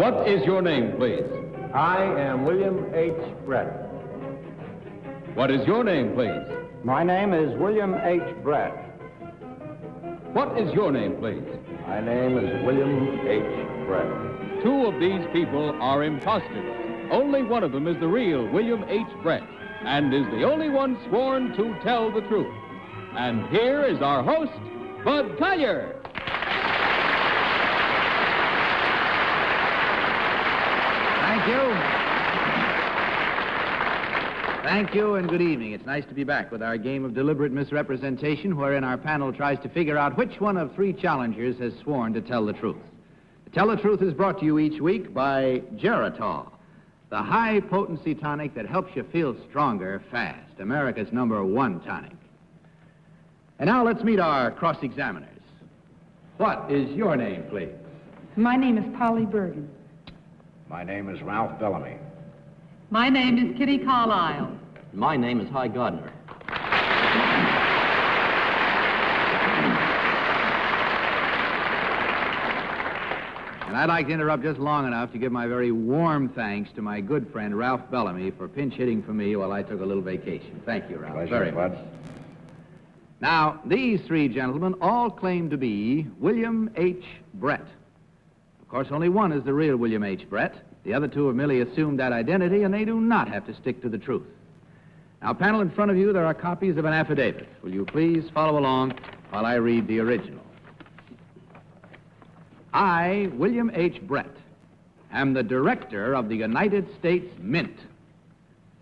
What is your name, please? I am William H. Brett. What is your name, please? My name is William H. Brett. What is your name, please? My name is William H. Brett. Two of these people are imposters. Only one of them is the real William H. Brett, and is the only one sworn to tell the truth. And here is our host, Bud Collier. Thank you. Thank you, and good evening. It's nice to be back with our game of deliberate misrepresentation, wherein our panel tries to figure out which one of three challengers has sworn to tell the truth. Tell the Truth is brought to you each week by Geritol, the high-potency tonic that helps you feel stronger fast, America's #1 tonic. And now let's meet our cross-examiners. What is your name, please? My name is Polly Bergen. My name is Ralph Bellamy. My name is Kitty Carlisle. My name is Hy Gardner. And I'd like to interrupt just long enough to give my very warm thanks to my good friend Ralph Bellamy for pinch hitting for me while I took a little vacation. Thank you, Ralph. Pleasure, very Bud. much. Now, these three gentlemen all claim to be William H. Brett. Of course, only one is the real William H. Brett. The other two have merely assumed that identity, and they do not have to stick to the truth. Now, panel, in front of you, there are copies of an affidavit. Will you please follow along while I read the original? I, William H. Brett, am the director of the United States Mint.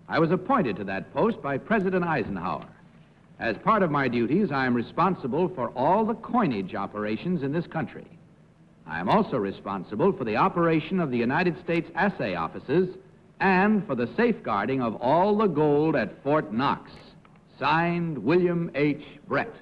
I was appointed to that post by President Eisenhower. As part of my duties, I am responsible for all the coinage operations in this country. I am also responsible for the operation of the United States assay offices and for the safeguarding of all the gold at Fort Knox. Signed, William H. Brett.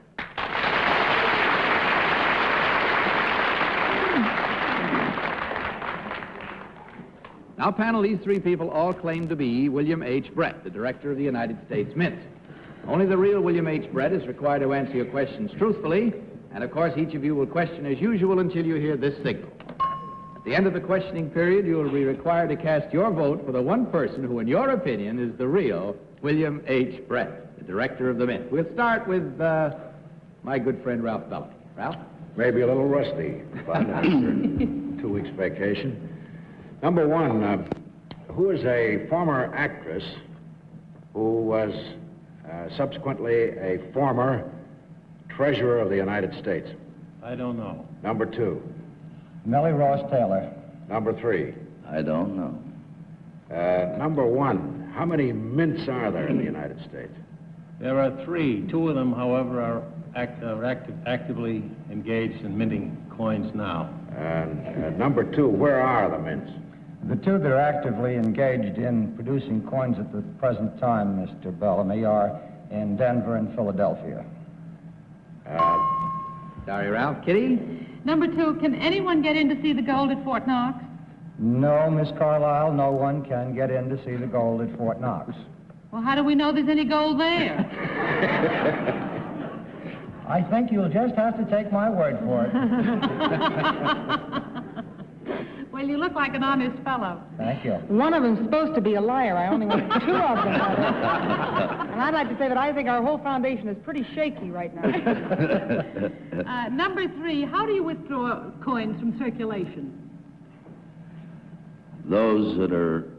Now, panel, these three people all claim to be William H. Brett, the director of the United States Mint. Only the real William H. Brett is required to answer your questions truthfully, and of course, each of you will question as usual until you hear this signal. At the end of the questioning period, you will be required to cast your vote for the one person who, in your opinion, is the real William H. Brett, the director of the Mint. We'll start with my good friend Ralph Bellamy. Ralph? Maybe a little rusty, Bud, after 2 weeks vacation. Number one, who is a former actress who was subsequently a former Treasurer of the United States? I don't know. Number two. Millie Ross Taylor. Number three. I don't know. Number one, how many mints are there in the United States? There are three. Two of them, however, are actively engaged in minting coins now. And number two, where are the mints? The two that are actively engaged in producing coins at the present time, Mr. Bellamy, are in Denver and Philadelphia. Sorry, Ralph. Kitty? Number 2, can anyone get in to see the gold at Fort Knox? No, Miss Carlisle, no one can get in to see the gold at Fort Knox. Well, how do we know there's any gold there? I think you'll just have to take my word for it. Well, you look like an honest fellow. Thank you. One of them's supposed to be a liar. I only want 2 of them. And I'd like to say that I think our whole foundation is pretty shaky right now. Number 3, how do you withdraw coins from circulation? Those that are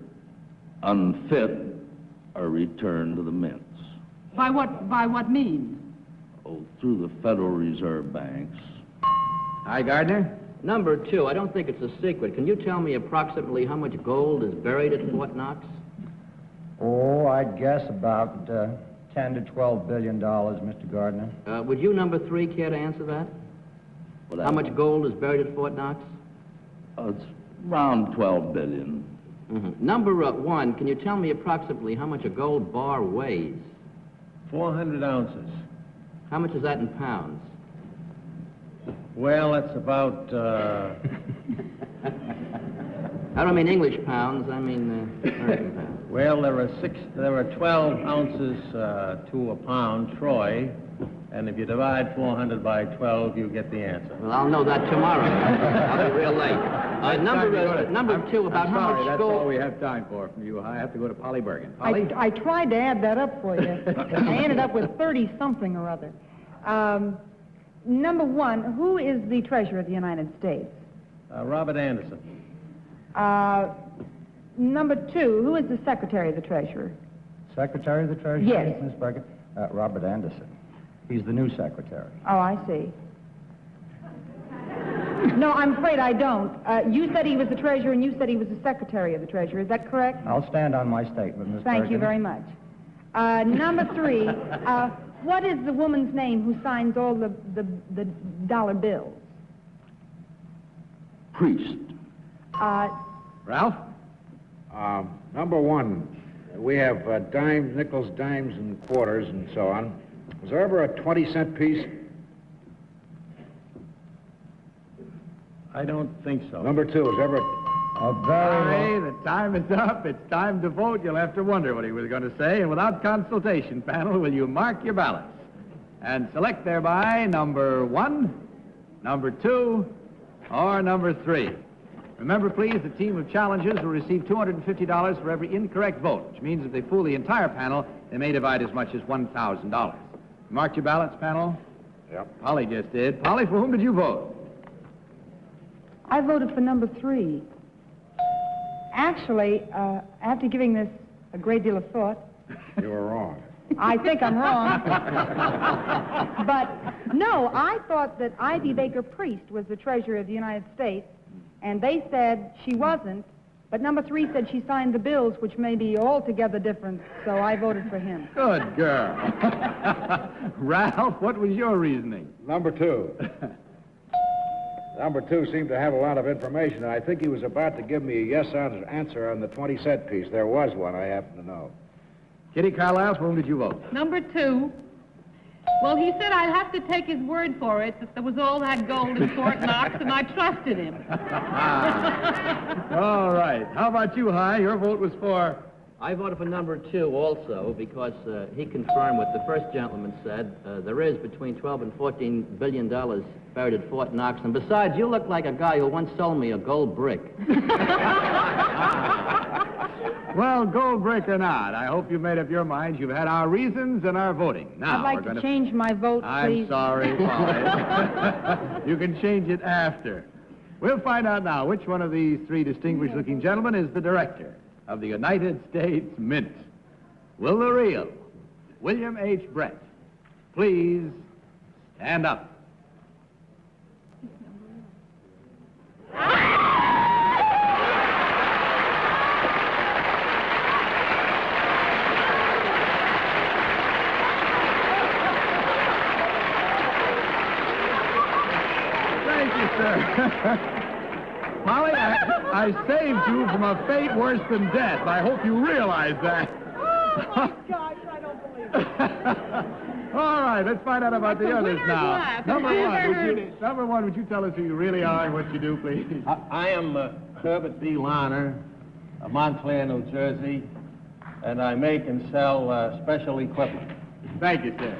unfit are returned to the mints. By what means? Oh, through the Federal Reserve banks. Hi, Gardner. Number 2, I don't think it's a secret. Can you tell me approximately how much gold is buried at Fort Knox? Oh, I'd guess about $10 to $12 billion, Mr. Gardner. Would you, number 3, care to answer that? How much gold is buried at Fort Knox? It's around 12 billion. Mm-hmm. Number 1, can you tell me approximately how much a gold bar weighs? 400 ounces. How much is that in pounds? Well, that's about... I don't mean English pounds, I mean American pounds. Well, there are 12 ounces to a pound, troy, And if you divide 400 by 12, you get the answer. Well, I'll know that tomorrow. I'll be real late. Number two, about how much That's gold... all we have time for from you. I have to go to Polly Bergen. Polly? I tried to add that up for you. I ended up with 30-something or other. Number one, who is the Treasurer of the United States? Robert Anderson. Number two, who is the Secretary of the Treasury? Secretary of the Treasury, Yes. Miss Bergen? Robert Anderson. He's the new secretary. Oh, I see. No, I'm afraid I don't. You said he was the Treasurer, and you said he was the Secretary of the Treasury. Is that correct? I'll stand on my statement, Miss Bergen. Thank you very much. Number three, what is the woman's name who signs all the dollar bills? Priest. Ralph? Number one, we have dimes, nickels, dimes, and quarters, and so on. Was there ever a 20-cent piece? I don't think so. Number two, was ever... Hey, the time is up. It's time to vote. You'll have to wonder what he was going to say. And without consultation, panel, will you mark your ballots? And select thereby number 1, number 2, or number 3. Remember, please, the team of challengers will receive $250 for every incorrect vote, which means if they fool the entire panel, they may divide as much as $1,000. Marked your ballots, panel? Yep. Polly just did. Polly, for whom did you vote? I voted for number 3. Actually, after giving this a great deal of thought, You were wrong. I think I'm wrong. But, no, I thought that Ivy Baker Priest was the Treasurer of the United States, and they said she wasn't, but number 3 said she signed the bills, which may be altogether different, so I voted for him. Good girl. Ralph, what was your reasoning? Number two. Number two seemed to have a lot of information, and I think he was about to give me a yes answer on the 20-cent piece. There was one, I happen to know. Kitty Carlisle, for whom did you vote? Number 2. Well, he said I'd have to take his word for it that there was all that gold in Fort Knox, and I trusted him. All right. How about you, Hi? Your vote was for... I voted for number 2 also because he confirmed what the first gentleman said. There is between 12 and $14 billion buried at Fort Knox. And besides, you look like a guy who once sold me a gold brick. Well, gold brick or not, I hope you've made up your minds. You've had our reasons and our voting. Now, I'd like to change my vote, please. I'm sorry, Polly. You can change it after. We'll find out now which one of these 3 distinguished-looking gentlemen is the director of the United States Mint. Will the real William H. Brett please stand up? Thank you, sir. Molly, I saved you from a fate worse than death. I hope you realize that. Oh, my gosh, I don't believe it. All right, let's find out about the others now. laugh. Number one, would you tell us who you really are and what you do, please? I am Herbert B. Larner of Montclair, New Jersey, and I make and sell special equipment. Thank you, sir.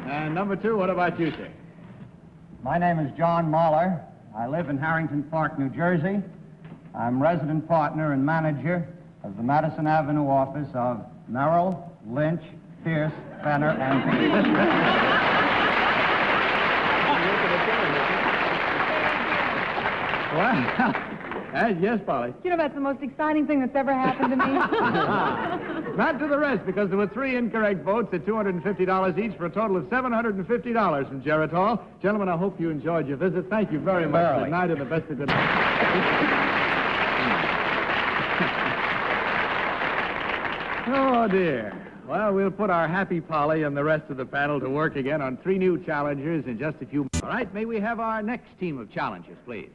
And number 2, what about you, sir? My name is John Mahler. I live in Harrington Park, New Jersey. I'm resident partner and manager of the Madison Avenue office of Merrill, Lynch, Pierce, Fenner, and Pease. Well, yes, Polly. You know, that's the most exciting thing that's ever happened to me. Not to the rest, because there were 3 incorrect votes at $250 each for a total of $750 from Geritol. Gentlemen, I hope you enjoyed your visit. Thank you very much. Good night and the best of good night. Oh, dear. Well, we'll put our happy Polly and the rest of the panel to work again on 3 new challengers in just a few minutes. All right, may we have our next team of challengers, please?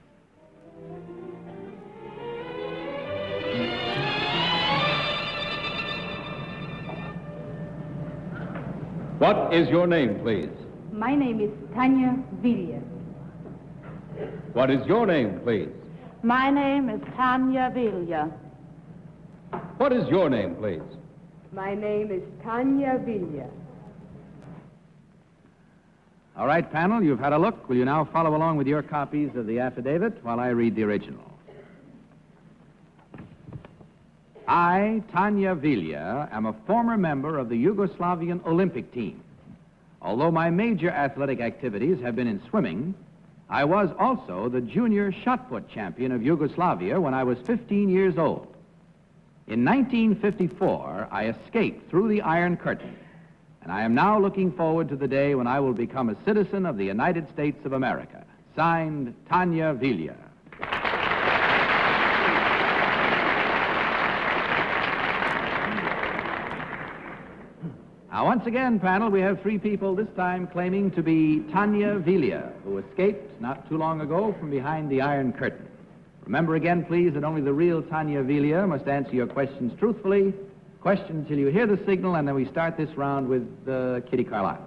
What is your name, please? My name is Tanya Villiers. What is your name, please? My name is Tanya Villiers. What is your name, please? My name is Tanya Villa. All right, panel, you've had a look. Will you now follow along with your copies of the affidavit while I read the original? I, Tanya Villa, am a former member of the Yugoslavian Olympic team. Although my major athletic activities have been in swimming, I was also the junior shot put champion of Yugoslavia when I was 15 years old. In 1954, I escaped through the Iron Curtain, and I am now looking forward to the day when I will become a citizen of the United States of America. Signed, Tanya Villa. Now, once again, panel, we have three people this time claiming to be Tanya Villa, who escaped not too long ago from behind the Iron Curtain. Remember again, please, that only the real Tanya Villa must answer your questions truthfully. Question till you hear the signal, and then we start this round with Kitty Carlisle.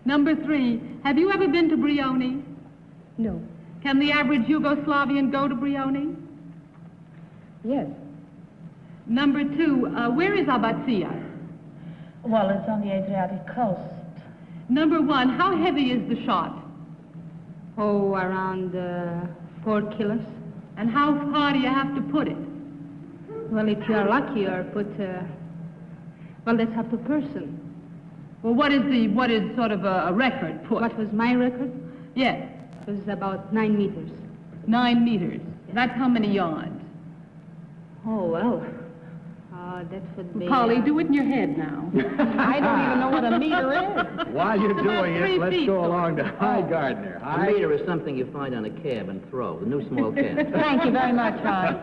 Number 3, have you ever been to Brioni? No. Can the average Yugoslavian go to Brioni? Yes. Number 2, where is Abatsias? Well, it's on the Adriatic coast. Number 1, how heavy is the shot? Oh, around 4 kilos. And how far do you have to put it? Well, if you are lucky, or put, well, that's up to person. Well, what is sort of a record put? What was my record? Yes. It was about 9 meters. 9 meters. That's how many yards? Oh, well, that would be... Polly, do it in your head now. I don't even know what a meter is. While you're doing it, 3 let's feet. go along to Hi Gardner. A meter is something you find on a cab and throw, the new small cab. Thank you very much, Hi.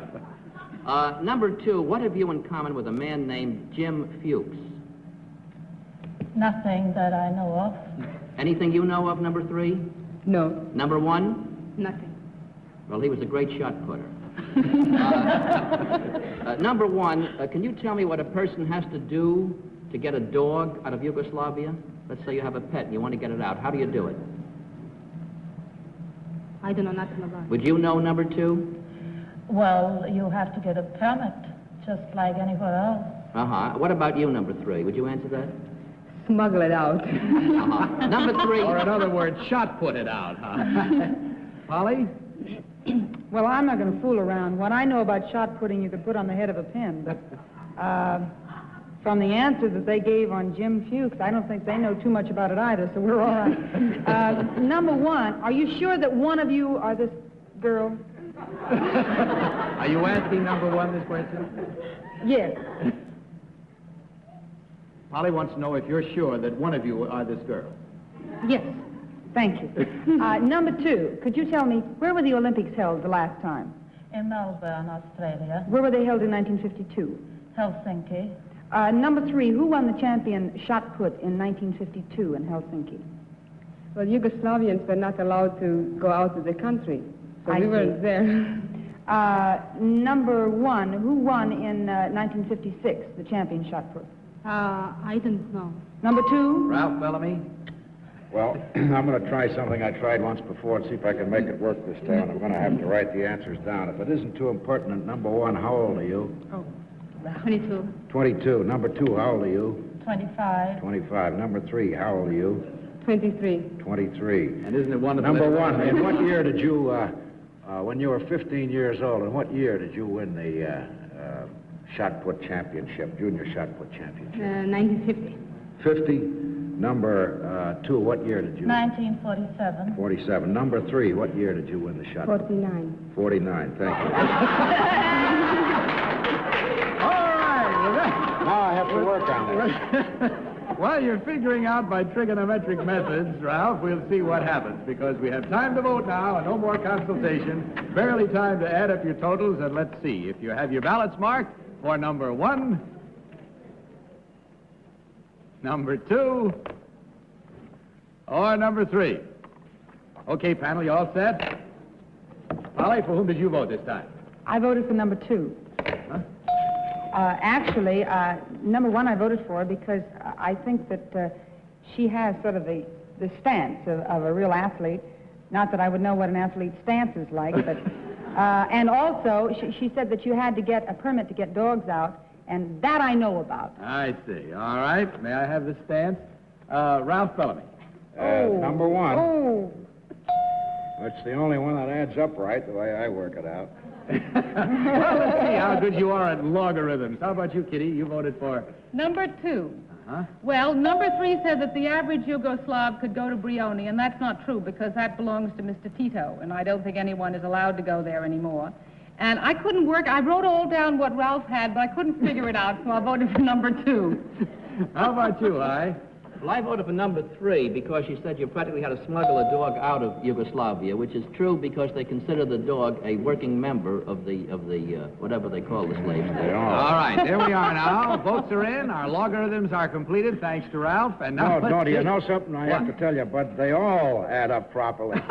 Number 2, what have you in common with a man named Jim Fuchs? Nothing that I know of. Anything you know of, number 3? No. Number 1? Nothing. Well, he was a great shot putter. Number 1, can you tell me what a person has to do to get a dog out of Yugoslavia? Let's say you have a pet and you want to get it out. How do you do it? I don't know nothing about it. Would you know, number 2? Well, you have to get a permit, just like anywhere else. Uh-huh. What about you, number 3? Would you answer that? Smuggle it out. Uh-huh. Number 3. Or in other words, shot put it out, huh? Polly? Well, I'm not going to fool around. What I know about shot putting, you could put on the head of a pin. But from the answer that they gave on Jim Fuchs, I don't think they know too much about it either, so we're all right. Number 1, are you sure that one of you are this girl? Are you asking number 1 this question? Yes. Polly wants to know if you're sure that one of you are this girl. Yes. Thank you. Number 2, could you tell me, where were the Olympics held the last time? In Melbourne, Australia. Where were they held in 1952? Helsinki. Number 3, who won the champion shot put in 1952 in Helsinki? Well, Yugoslavians were not allowed to go out of the country, so I we see. weren't there. Number 1, who won in 1956 the champion shot put? I don't know. Number 2? Ralph Bellamy? Well, I'm going to try something I tried once before and see if I can make it work this time. I'm going to have to write the answers down. If it isn't too impertinent, number 1, how old are you? Oh, 22. 22. Number 2, how old are you? 25. 25. Number 3, how old are you? 23. 23. And isn't it wonderful? Number 1, in what year did you, when you were 15 years old, in what year did you win the shot put championship, junior shot put championship? 1950. 50. Number 2, what year did you? 1947. 47. Number 3, what year did you win the shot? 49. 49. Thank you. All right. Now I have to work on that. While you're figuring out by trigonometric methods, Ralph, we'll see what happens, because we have time to vote now and no more consultation. Barely time to add up your totals, and let's see. If you have your ballots marked for number 1, number 2, or number 3. Okay, panel, you all set? Polly, for whom did you vote this time? I voted for number 2. Huh? Actually, number 1 I voted for because I think that she has sort of the stance of a real athlete. Not that I would know what an athlete's stance is like, but... and also, she said that you had to get a permit to get dogs out, and that I know about. I see. All right. May I have the stance? Ralph Bellamy. Number one. Oh. It's the only one that adds up right, the way I work it out. Well, let's see how good you are at logarithms. How about you, Kitty? You voted for... Number 2. Huh? Well, number 3 said that the average Yugoslav could go to Brioni, and that's not true because that belongs to Mr. Tito, and I don't think anyone is allowed to go there anymore. And I couldn't work. I wrote all down what Ralph had, but I couldn't figure it out, so I voted for number 2. How about you, I? Well, I voted for number 3 because she said you practically had to smuggle a dog out of Yugoslavia, which is true because they consider the dog a working member of the whatever they call the slaves there. All right, there we are now. Votes are in. Our logarithms are completed, thanks to Ralph. And now No, you know something I have to tell you, Bud? They all add up properly.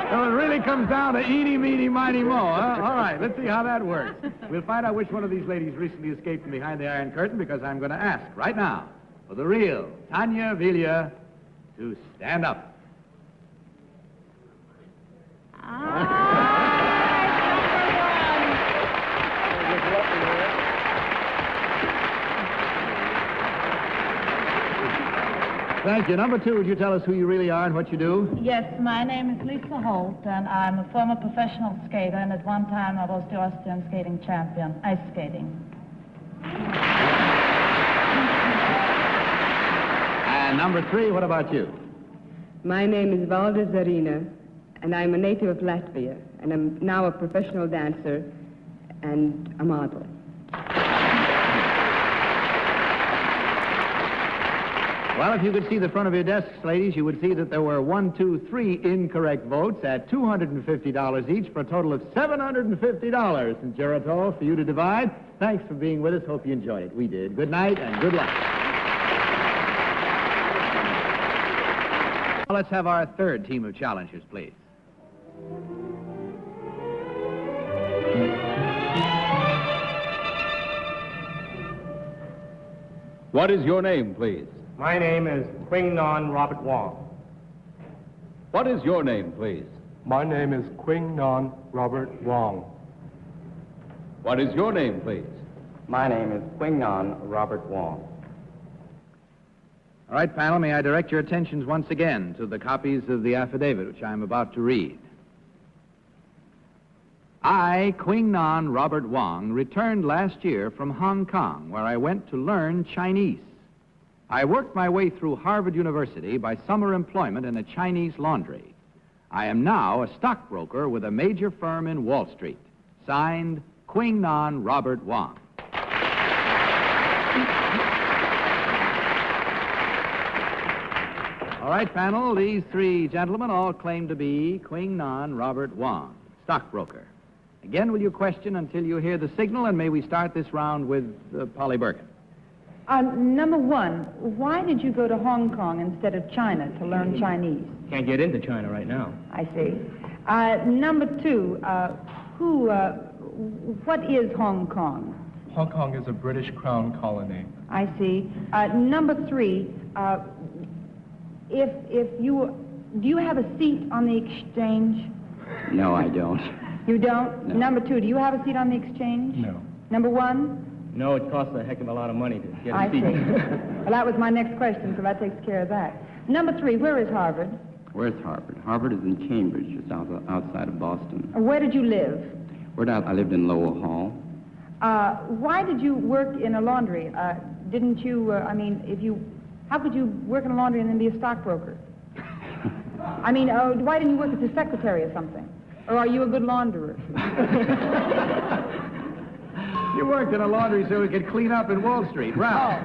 So it really comes down to eeny, meeny, miny, mo, huh? All right, let's see how that works. We'll find out which one of these ladies recently escaped from behind the Iron Curtain because I'm going to ask right now for the real Tanya Villa to stand up. Thank you. Number 2, would you tell us who you really are and what you do? Yes, my name is Lisa Holt, and I'm a former professional skater, and at one time I was the Austrian skating champion, ice skating. And number 3, what about you? My name is Valda Zarina, and I'm a native of Latvia, and I'm now a professional dancer and a model. Well, if you could see the front of your desks, ladies, you would see that there were 1, 2, 3 incorrect votes at $250 each for a total of $750 in Geritol for you to divide. Thanks for being with us. Hope you enjoyed it. We did. Good night and good luck. Well, let's have our third team of challengers, please. What is your name, please? My name is Quing Non Robert Wong. What is your name, please? My name is Quing Non Robert Wong. What is your name, please? My name is Quing Non Robert Wong. All right, panel, may I direct your attentions once again to the copies of the affidavit which I'm about to read. I, Quing Non Robert Wong, returned last year from Hong Kong, where I went to learn Chinese. I worked my way through Harvard University by summer employment in a Chinese laundry. I am now a stockbroker with a major firm in Wall Street. Signed, Quing Non Robert Wong. All right, panel, these 3 gentlemen all claim to be Quing Non Robert Wong, stockbroker. Again, will you question until you hear the signal, and may we start this round with Polly Bergen? Number 1, why did you go to Hong Kong instead of China to learn Chinese? Can't get into China right now. I see. Number 2, what is Hong Kong? Hong Kong is a British Crown colony. I see. Number 3, do you have a seat on the exchange? No, I don't. You don't? No. Number 2, do you have a seat on the exchange? No. Number 1? No, it costs a heck of a lot of money to get I a seat. see. Well, that was my next question, so that takes care of that. Number 3, where is Harvard? Where's Harvard? Harvard is in Cambridge, just outside of Boston. Where did you live? I lived in Lowell Hall. Why did you work in a laundry? Didn't you, how could you work in a laundry and then be a stockbroker? Why didn't you work as a secretary or something? Or are you a good launderer? You worked in a laundry so we could clean up in Wall Street. Ralph.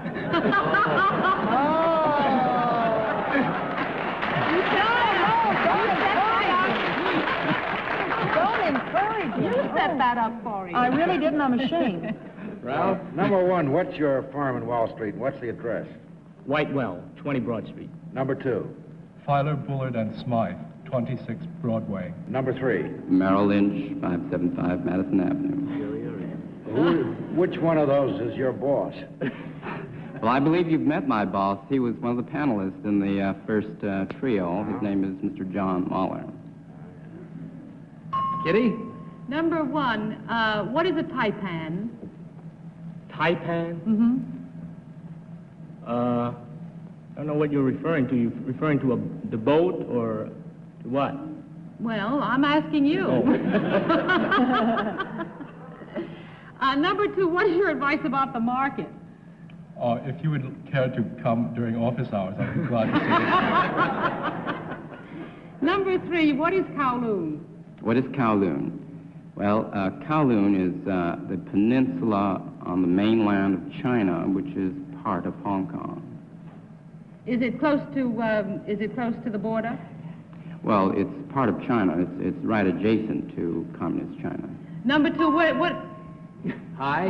Don't encourage him. You set that up for him. I really didn't. I'm ashamed. Ralph? Number 1, what's your firm in Wall Street? What's the address? Whitewell, 20 Broad Street. Number 2. Filer, Bullard, and Smythe, 26 Broadway. Number 3. Merrill Lynch, 575 Madison Avenue. Which one of those is your boss? Well, I believe you've met my boss. He was one of the panelists in the first trio. His name is Mr. John Mahler. Kitty? Number one, what is a taipan? Taipan? Mm-hmm. I don't know what you're referring to. You referring to the boat or to what? Well, I'm asking you. Oh. Number two, what is your advice about the market? If you would care to come during office hours, I'd be glad to see Number three, what is Kowloon? What is Kowloon? Well, Kowloon is the peninsula on the mainland of China, which is part of Hong Kong. Is it close to the border? Well, it's part of China. It's right adjacent to communist China. Number two, what? Hi.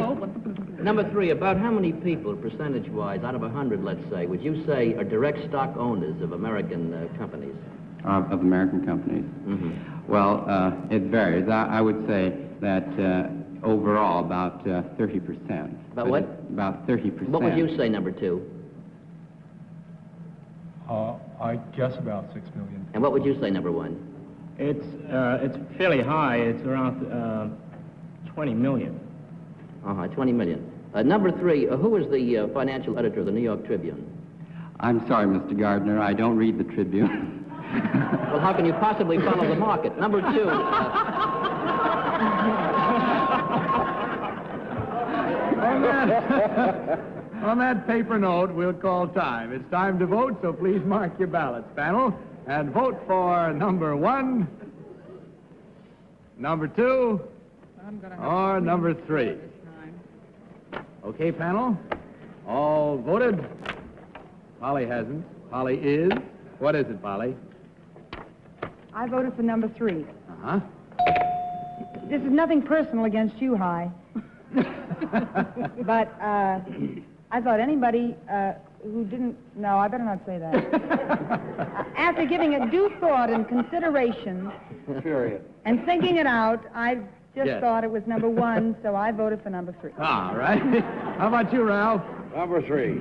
Number three, about how many people, percentage-wise, out of 100, let's say, would you say are direct stock owners of American companies? Of American companies? Mm-hmm. Well, it varies. I would say that overall about 30%. About what? About 30%. What would you say, number two? I guess about 6 million. And what would you say, number one? It's fairly high. It's around 20 million. 20 million. Number three, who is the financial editor of the New York Tribune? I'm sorry, Mr. Gardner. I don't read the Tribune. Well, how can you possibly follow the market? Number two. On that paper note, we'll call time. It's time to vote, so please mark your ballots, panel, and vote for number one, number two, or number three. Okay, panel? All voted? Polly hasn't. Polly is. What is it, Polly? I voted for number three. Uh-huh. This is nothing personal against you, Hi. But I thought anybody who didn't... No, I better not say that. After giving it due thought and consideration... Period. And thinking it out, I just Yes. thought it was number one, so I voted for number three. All right. How about you, Ralph? Number three.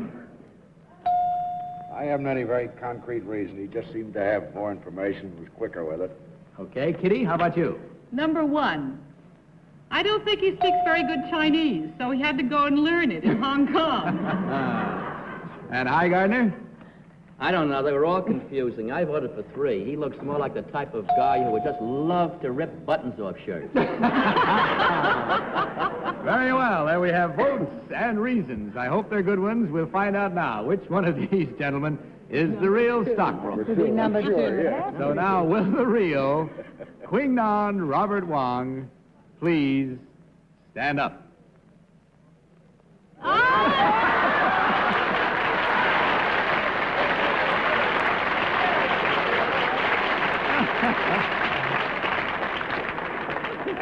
I haven't any very concrete reason. He just seemed to have more information, was quicker with it. Okay, Kitty, how about you? Number one, I don't think he speaks very good Chinese, so he had to go and learn it in Hong Kong. And I, Gardner? I don't know. They were all confusing. I voted for three. He looks more like the type of guy who would just love to rip buttons off shirts. Very well. There we have votes and reasons. I hope they're good ones. We'll find out now which one of these gentlemen is the real stockbroker. To be number two. So now, will the real Quingnon Robert Wong please stand up?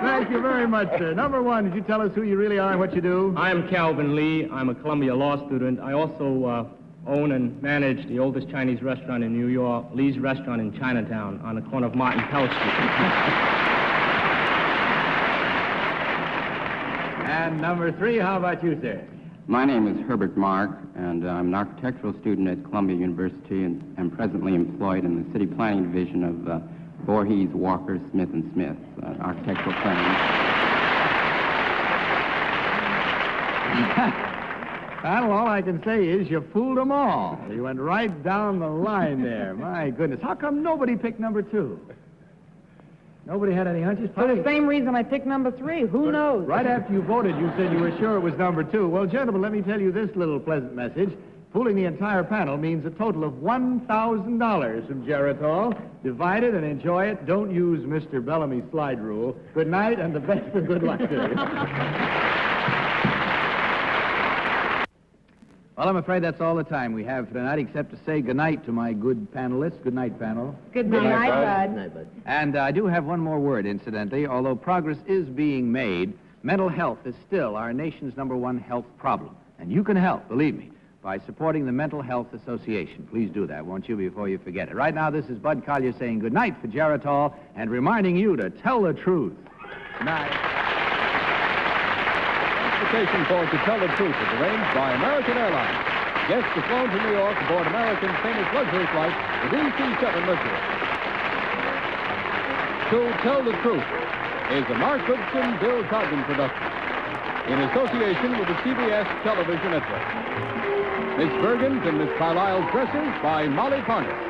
Thank you very much, sir. Number one, did you tell us who you really are and what you do? I am Calvin Lee. I'm a Columbia Law student. I also own and manage the oldest Chinese restaurant in New York, Lee's Restaurant in Chinatown, on the corner of Martin Pell Street. And number three, how about you, sir? My name is Herbert Mark, and I'm an architectural student at Columbia University and am presently employed in the city planning division of Voorhees, Walker, Smith & Smith, architectural planning. Panel, all I can say is you fooled them all. You went right down the line there. My goodness. How come nobody picked number two? Nobody had any hunches? For the same reason I picked number three. Who knows? Right after you voted, you said you were sure it was number two. Well, gentlemen, let me tell you this little pleasant message. Fooling the entire panel means a total of $1,000 from Geritol. Divide it and enjoy it. Don't use Mr. Bellamy's slide rule. Good night and the best of good luck to you. Well, I'm afraid that's all the time we have for tonight, except to say goodnight to my good panelists. Good night, panel. Good night, Bud. Good night, Bud. And I do have one more word, incidentally. Although progress is being made, mental health is still our nation's #1 health problem. And you can help, believe me, by supporting the Mental Health Association. Please do that, won't you, before you forget it. Right now, this is Bud Collyer saying good night for Geritol and reminding you to tell the truth. Good night. Transportation for To Tell the Truth is arranged by American Airlines. Guests are flown to New York aboard American's famous luxury flight, the DC-7 Mercury. To Tell the Truth, is a Mark Goodson, Bill Carlton production in association with the CBS Television Network. Miss Bergen's and Miss Carlisle's Dresses by Molly Parnell.